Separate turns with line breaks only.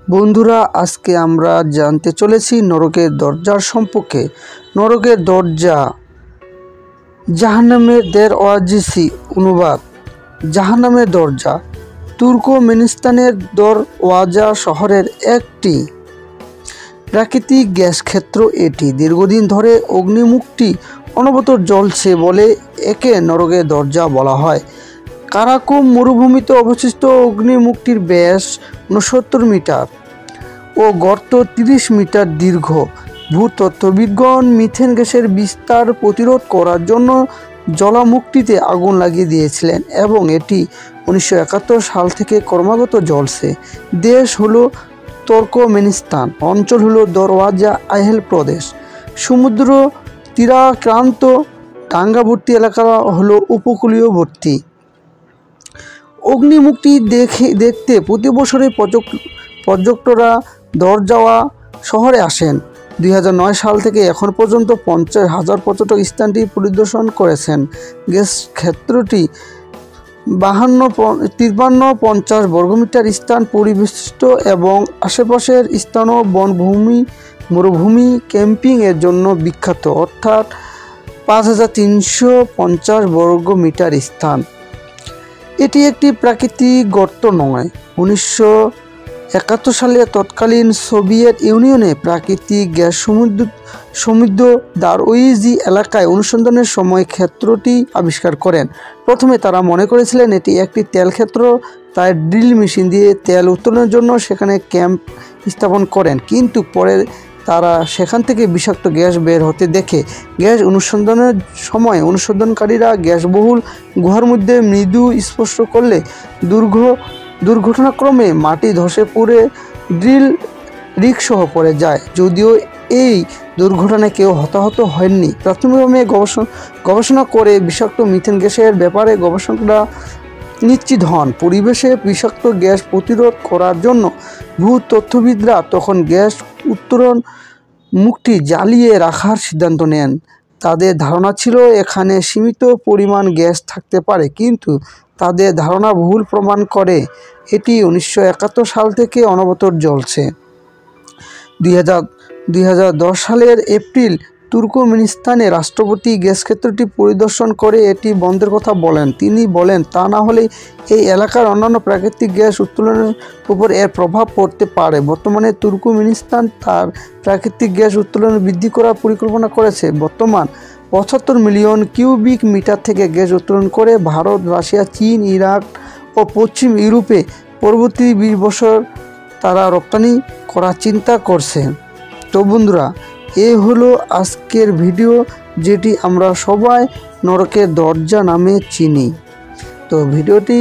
বন্ধুরা, আজকে আমরা জানতে চলেছি নরকের দরজার সম্পর্কে। নরকের দরজা, জাহান্নামের দরওয়াজিসি অনুবাদ। জাহান্নামের দরজা তুর্কমেনিস্তানের দরওয়াজা শহরের একটি প্রাকৃতিক গ্যাস ক্ষেত্র। এটি দীর্ঘদিন ধরে অগ্নিমুখটি অনবরত জ্বলছে বলে একে নরকের দরজা বলা হয়। কারাকুম মরুভূমিতে অবস্থিত অগ্নিমুখটির ব্যাস 69 মিটার ও গর্ত 30 মিটার দীর্ঘ। ভূতত্ত্ববিদগণ মিথেন গ্যাসের বিস্তার প্রতিরোধ করার জন্য জ্বালামুখটিতে আগুন লাগিয়ে দিয়েছিলেন এবং এটি 1971 সাল থেকে ক্রমাগত জ্বলছে। দেশ হলো তুর্কমেনিস্তান, অঞ্চল হলো দরওয়াজা আহল প্রদেশ। সমুদ্র তীরাক্রান্ত ডাঙ্গাবর্তী এলাকা হলো উপকূলীয়বর্তী। অগ্নিমুখটি দেখতে প্রতি বছরে পর্যটকরা দরওয়াজা শহরে আসেন। 2009 সাল থেকে এখন পর্যন্ত 50,000 পর্যটক স্থানটি পরিদর্শন করেছেন। গ্যাস ক্ষেত্রটি 53-50 বর্গমিটার স্থান পরিবেষ্টিত এবং আশেপাশের স্থানও বনভূমি, মরুভূমি, ক্যাম্পিং এর জন্য বিখ্যাত, অর্থাৎ 5350 বর্গমিটার স্থান। এটি একটি প্রাকৃতিক গর্ত নয়। 1971 সালে তৎকালীন সোভিয়েত ইউনিয়নে প্রাকৃতিক গ্যাস সমৃদ্ধ দারওয়াজি এলাকায় অনুসন্ধানের সময় ক্ষেত্রটি আবিষ্কার করেন। প্রথমে তারা মনে করেছিলেন এটি একটি তেল ক্ষেত্র, তাই ড্রিল মেশিন দিয়ে তেল উত্তোলনের জন্য সেখানে ক্যাম্প স্থাপন করেন। কিন্তু পরে তারা সেখান থেকে বিষাক্ত গ্যাস বের হতে দেখে গ্যাস অনুসন্ধানের সময় অনুসন্ধানকারীরা গ্যাসবহুল গুহার মধ্যে মৃদু স্পর্শ করলে দুর্ঘটনাক্রমে মাটি ধসে পড়ে ড্রিল রিগসহ পড়ে যায়। যদিও এই দুর্ঘটনায় কেউ হতাহত হয়নি। প্রাথমিকভাবে গবেষণা করে বিষাক্ত মিথেন গ্যাসের ব্যাপারে গবেষকরা নিশ্চিত হন। পরিবেশে বিষাক্ত গ্যাস প্রতিরোধ করার জন্য ভূতত্ত্ববিদরা তখন গ্যাস উত্তোলন মুখটি জ্বালিয়ে রাখার সিদ্ধান্ত নেন। তাদের ধারণা ছিল এখানে সীমিত পরিমাণ গ্যাস থাকতে পারে, কিন্তু তাদের ধারণা ভুল প্রমাণ করে এটি 1971 সাল থেকে অনবরত জ্বলছে। 2010 সালের এপ্রিল তুর্কমেনিস্তানের রাষ্ট্রপতি গ্যাস ক্ষেত্রটি পরিদর্শন করে এটি বন্ধের কথা বলেন। তিনি বলেন, তা না হলে এই এলাকার অন্যান্য প্রাকৃতিক গ্যাস উত্তোলনের উপর এর প্রভাব পড়তে পারে। বর্তমানে তুর্কমেনিস্তান তার প্রাকৃতিক গ্যাস উত্তোলন বৃদ্ধি করার পরিকল্পনা করেছে। বর্তমান 75 মিলিয়ন কিউবিক মিটার থেকে গ্যাস উত্তোলন করে ভারত, রাশিয়া, চীন, ইরাক ও পশ্চিম ইউরোপে পরবর্তী 20 বছর তারা রপ্তানি করার চিন্তা করছে। তো বন্ধুরা, এই হলো আজকের ভিডিও, যেটি আমরা সবাই নরকের দরজা নামে চিনি। তো ভিডিওটি